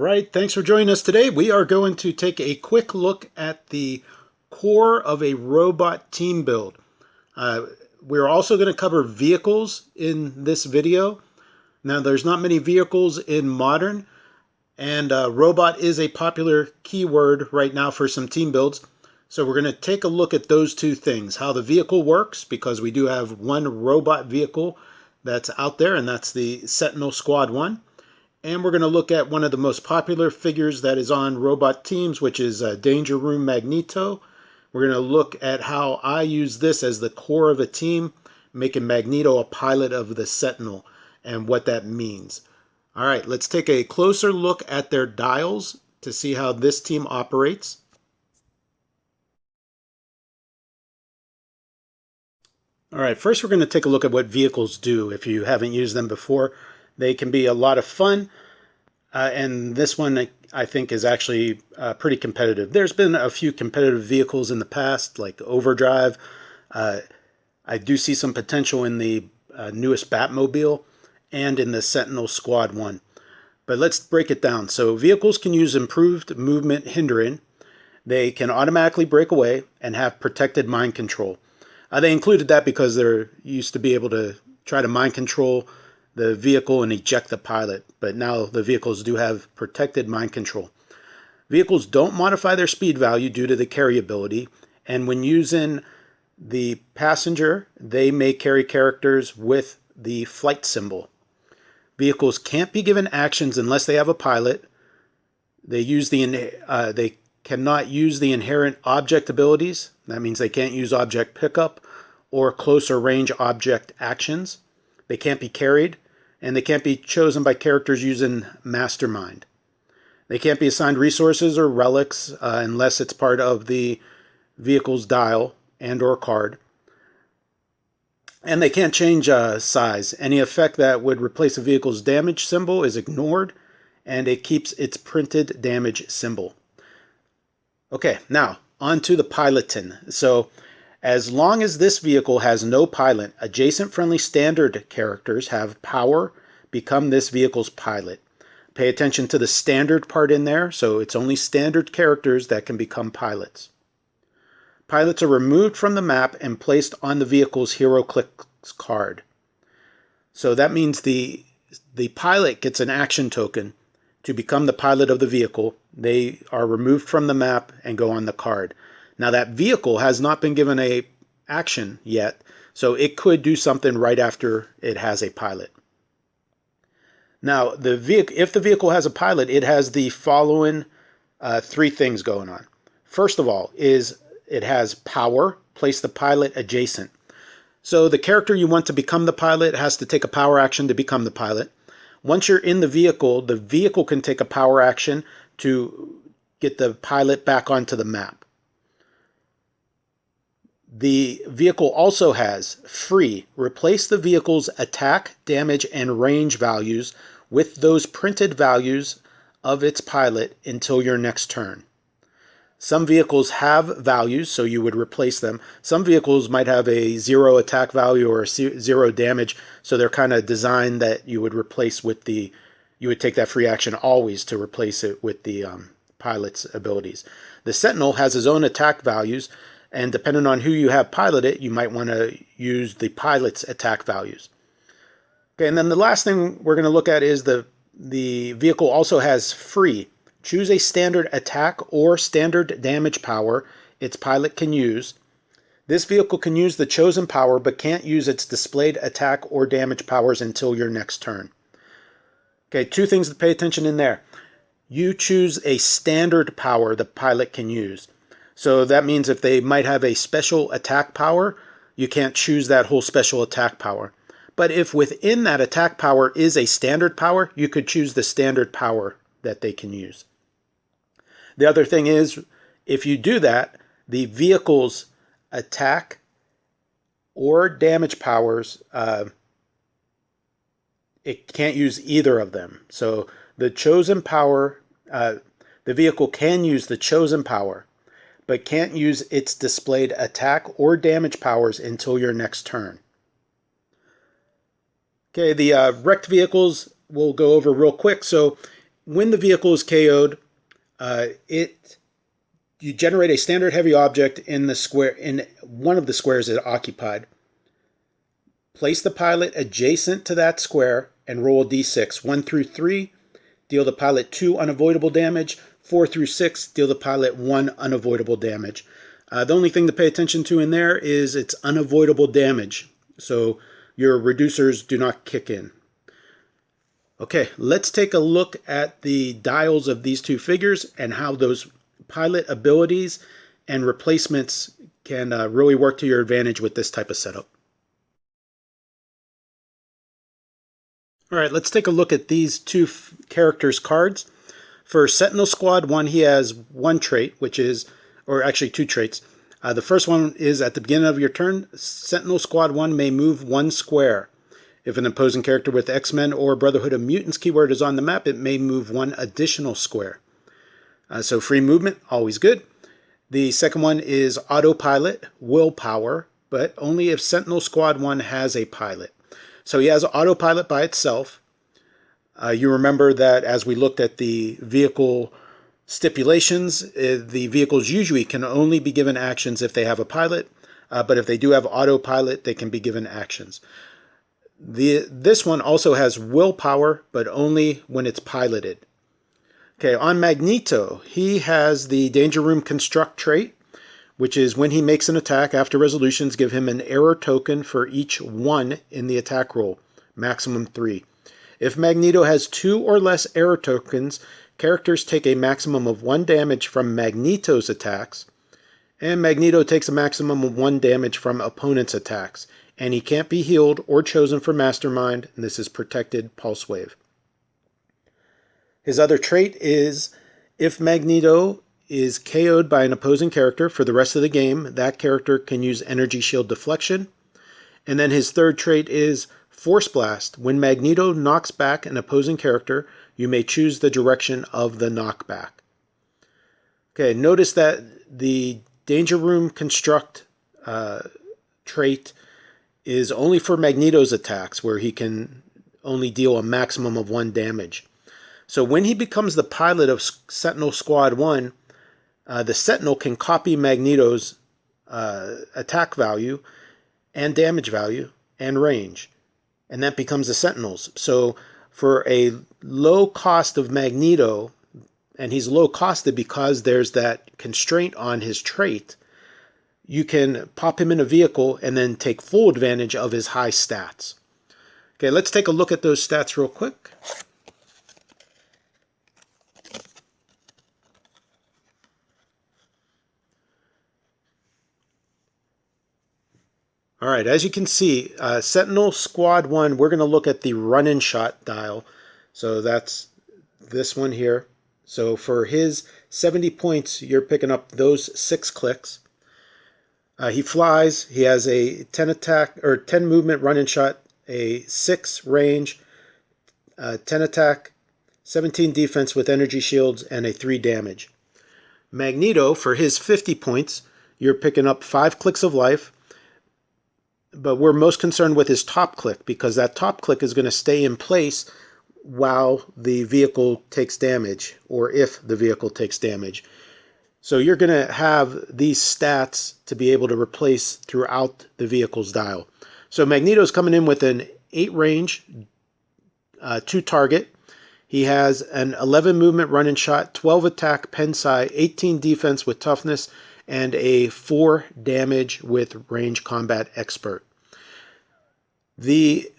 right, thanks for joining us today. We are going to take a quick look at the core of a robot team build. We're also going to cover vehicles in this video. Now, there's not many vehicles in modern, and robot is a popular keyword right now for some team builds. So we're going to take a look at those two things, how the vehicle works, because we do have one robot vehicle that's out there, and that's the Sentinel Squad 1. And we're going to look at one of the most popular figures that is on robot teams, which is Danger Room Magneto. We're going to look at how I use this as the core of a team, making Magneto a pilot of the Sentinel and what that means. All right, let's take a closer look at their dials to see how this team operates. All right, first we're going to take a look at what vehicles do. If you haven't used them before, they can be a lot of fun. And this one, I think, is actually pretty competitive. There's been a few competitive vehicles in the past, like Overdrive. I do see some potential in the newest Batmobile and in the Sentinel Squad 1. But let's break it down. So vehicles can use improved movement hindering. They can automatically break away and have protected mind control. They included that because they used to be able to try to mind control the vehicle and eject the pilot, but now the vehicles do have protected mind control. Vehicles don't modify their speed value due to the carryability, and when using the passenger, they may carry characters with the flight symbol. Vehicles can't be given actions unless they have a pilot. They cannot use the inherent object abilities. That means they can't use object pickup or closer range object actions. They can't be carried, and they can't be chosen by characters using Mastermind. They can't be assigned resources or relics unless it's part of the vehicle's dial and or card. And they can't change size. Any effect that would replace a vehicle's damage symbol is ignored, and it keeps its printed damage symbol. Okay, now on to the piloting. So as long as this vehicle has no pilot, adjacent friendly standard characters have power become this vehicle's pilot. Pay attention to the standard part in there, so it's only standard characters that can become pilots. Pilots are removed from the map and placed on the vehicle's Heroclix card. So that means the pilot gets an action token to become the pilot of the vehicle. They are removed from the map and go on the card. Now that vehicle has not been given a action yet, so it could do something right after it has a pilot. Now, if the vehicle has a pilot, it has the following three things going on. First of all, it has power. Place the pilot adjacent. So the character you want to become the pilot has to take a power action to become the pilot. Once you're in the vehicle can take a power action to get the pilot back onto the map. The vehicle also has free. Replace the vehicle's attack, damage, and range values with those printed values of its pilot until your next turn. Some vehicles have values, so you would replace them. Some vehicles might have a 0 attack value or 0 damage, so they're kind of designed that you would replace with you would take that free action always to replace it with the pilot's abilities. The Sentinel has his own attack values, and depending on who you have piloted, you might want to use the pilot's attack values. Okay, and then the last thing we're going to look at is the vehicle also has free. Choose a standard attack or standard damage power its pilot can use. This vehicle can use the chosen power but can't use its displayed attack or damage powers until your next turn. Okay, two things to pay attention in there. You choose a standard power the pilot can use. So that means if they might have a special attack power, you can't choose that whole special attack power. But if within that attack power is a standard power, you could choose the standard power that they can use. The other thing is, if you do that, the vehicle's attack or damage powers, it can't use either of them. So the chosen power, the vehicle can use the chosen power, but can't use its displayed attack or damage powers until your next turn. Okay, the wrecked vehicles we'll go over real quick. So when the vehicle is KO'd, you generate a standard heavy object in the square, in one of the squares it occupied. Place the pilot adjacent to that square and roll a d6. 1 through 3, deal the pilot 2 unavoidable damage. 4 through 6, deal the pilot 1 unavoidable damage. The only thing to pay attention to in there is it's unavoidable damage, so your reducers do not kick in. Okay, let's take a look at the dials of these two figures and how those pilot abilities and replacements can really work to your advantage with this type of setup. All right, let's take a look at these two characters' cards. For Sentinel Squad 1, he has one trait, which is, or actually two traits. The first one is at the beginning of your turn, Sentinel Squad 1 may move one square. If an opposing character with X-Men or Brotherhood of Mutants keyword is on the map, it may move one additional square. So free movement, always good. The second one is Autopilot, Willpower, but only if Sentinel Squad 1 has a pilot. So he has Autopilot by itself. You remember that as we looked at the vehicle stipulations, the vehicles usually can only be given actions if they have a pilot, but if they do have Autopilot, they can be given actions. This one also has Willpower, but only when it's piloted. Okay, on Magneto, he has the Danger Room Construct trait, which is when he makes an attack after resolutions, give him an error token for each 1 in the attack roll, maximum 3. If Magneto has 2 or less error tokens, characters take a maximum of 1 damage from Magneto's attacks, and Magneto takes a maximum of 1 damage from opponents' attacks, and he can't be healed or chosen for Mastermind, and this is protected Pulse Wave. His other trait is if Magneto is KO'd by an opposing character for the rest of the game, that character can use Energy Shield Deflection. And then his third trait is Force Blast. When Magneto knocks back an opposing character, you may choose the direction of the knockback. Okay, notice that the Danger Room Construct trait is only for Magneto's attacks, where he can only deal a maximum of 1 damage. So when he becomes the pilot of Sentinel Squad 1, the Sentinel can copy Magneto's attack value and damage value and range, and that becomes the Sentinel's. So for a low cost of Magneto, and he's low costed because there's that constraint on his trait, you can pop him in a vehicle and then take full advantage of his high stats. Okay, let's take a look at those stats real quick. All right, as you can see, Sentinel Squad 1, we're going to look at the run-and shot dial. So that's this one here. So for his 70 points, you're picking up those 6 clicks. He flies. He has a 10 attack or 10 movement run-and shot, a 6 range, 10 attack, 17 defense with energy shields, and a 3 damage. Magneto, for his 50 points, you're picking up 5 clicks of life. But we're most concerned with his top click, because that top click is going to stay in place while the vehicle takes damage, or if the vehicle takes damage. So you're going to have these stats to be able to replace throughout the vehicle's dial. So Magneto's coming in with an 8 range, 2 target. He has an 11 movement run and shot, 12 attack Pensai, 18 defense with toughness, and a 4 damage with range combat expert. The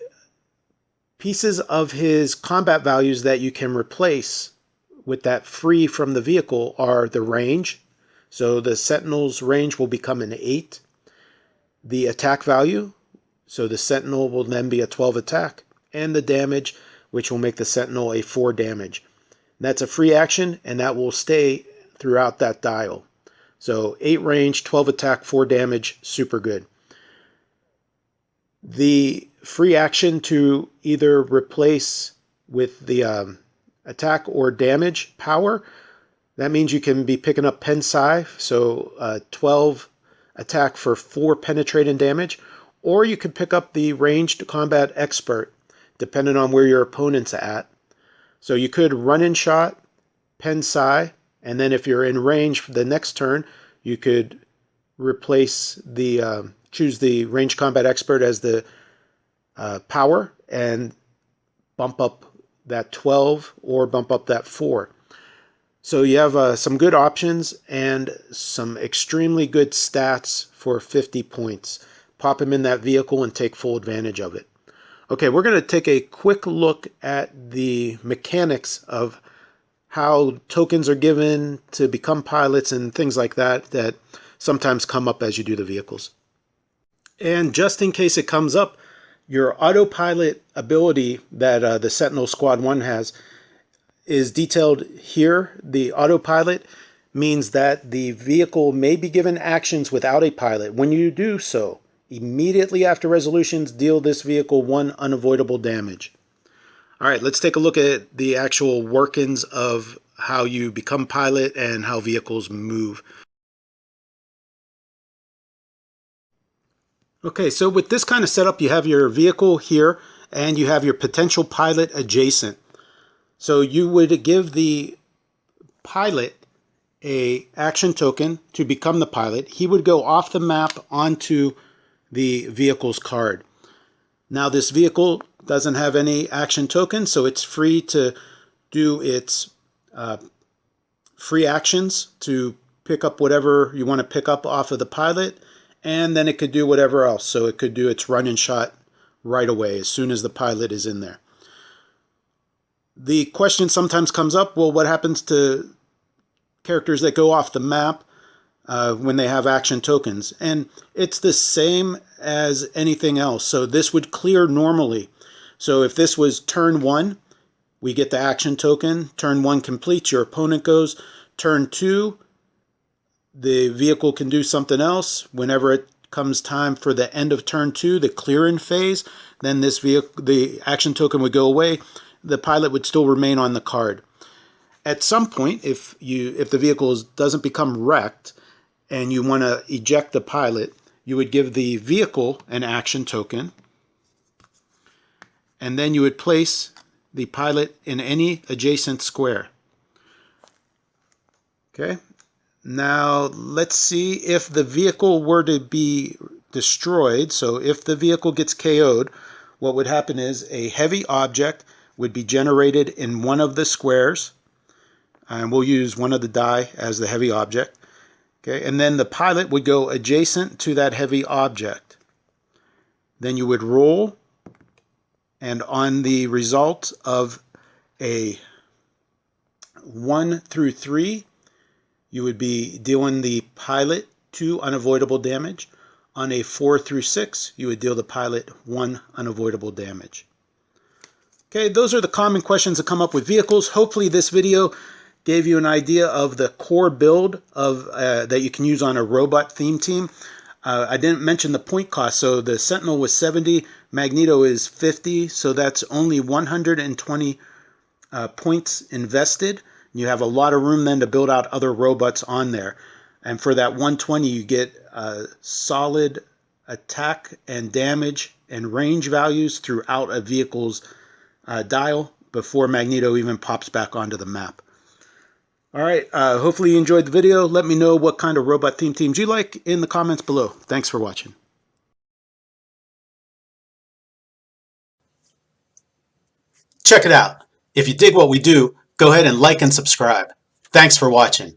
pieces of his combat values that you can replace with that free from the vehicle are the range. So the Sentinel's range will become an 8. The attack value, so the Sentinel will then be a 12 attack. And the damage, which will make the Sentinel a 4 damage. That's a free action, and that will stay throughout that dial. So 8 range, 12 attack, 4 damage, super good. The free action to either replace with the attack or damage power, that means you can be picking up Pensai, so 12 attack for 4 penetrating damage, or you could pick up the ranged combat expert, depending on where your opponent's at. So you could run and shot, pen psi, and then if you're in range for the next turn, you could replace the choose the range combat expert as the power and bump up that 12 or bump up that 4. So you have some good options and some extremely good stats for 50 points. Pop them in that vehicle and take full advantage of it. Okay, we're going to take a quick look at the mechanics of how tokens are given to become pilots and things like that that sometimes come up as you do the vehicles. And just in case it comes up, your autopilot ability that the Sentinel Squad 1 has is detailed here. The autopilot means that the vehicle may be given actions without a pilot. When you do so, immediately after resolutions, deal this vehicle 1 unavoidable damage. All right, let's take a look at the actual workings of how you become pilot and how vehicles move. Okay, so with this kind of setup, you have your vehicle here and you have your potential pilot adjacent. So you would give the pilot a action token to become the pilot. He would go off the map onto the vehicle's card. Now this vehicle doesn't have any action tokens, so it's free to do its free actions to pick up whatever you want to pick up off of the pilot, and then it could do whatever else. So it could do its run and shot right away as soon as the pilot is in there. The question sometimes comes up, well, what happens to characters that go off the map when they have action tokens? And it's the same as anything else. So this would clear normally. So if this was turn 1, we get the action token. Turn 1 completes, your opponent goes. Turn 2, the vehicle can do something else. Whenever it comes time for the end of turn 2, the clearing phase, then this vehicle, the action token would go away. The pilot would still remain on the card. At some point, if the vehicle doesn't become wrecked and you want to eject the pilot, you would give the vehicle an action token, and then you would place the pilot in any adjacent square. Okay. Now let's see if the vehicle were to be destroyed. So if the vehicle gets KO'd, what would happen is a heavy object would be generated in one of the squares, and we'll use one of the die as the heavy object. Okay, and then the pilot would go adjacent to that heavy object. Then you would roll, and on the result of a 1 through 3, you would be dealing the pilot 2 unavoidable damage. On a 4 through 6, you would deal the pilot 1 unavoidable damage. Okay, those are the common questions that come up with vehicles. Hopefully this video gave you an idea of the core build of that you can use on a robot theme team. I didn't mention the point cost. So the Sentinel was 70, Magneto is 50, so that's only 120 points invested. You have a lot of room then to build out other robots on there. And for that 120, you get solid attack and damage and range values throughout a vehicle's dial before Magneto even pops back onto the map. All right, hopefully you enjoyed the video. Let me know what kind of robot theme teams you like in the comments below. Thanks for watching. Check it out. If you dig what we do, go ahead and like and subscribe. Thanks for watching.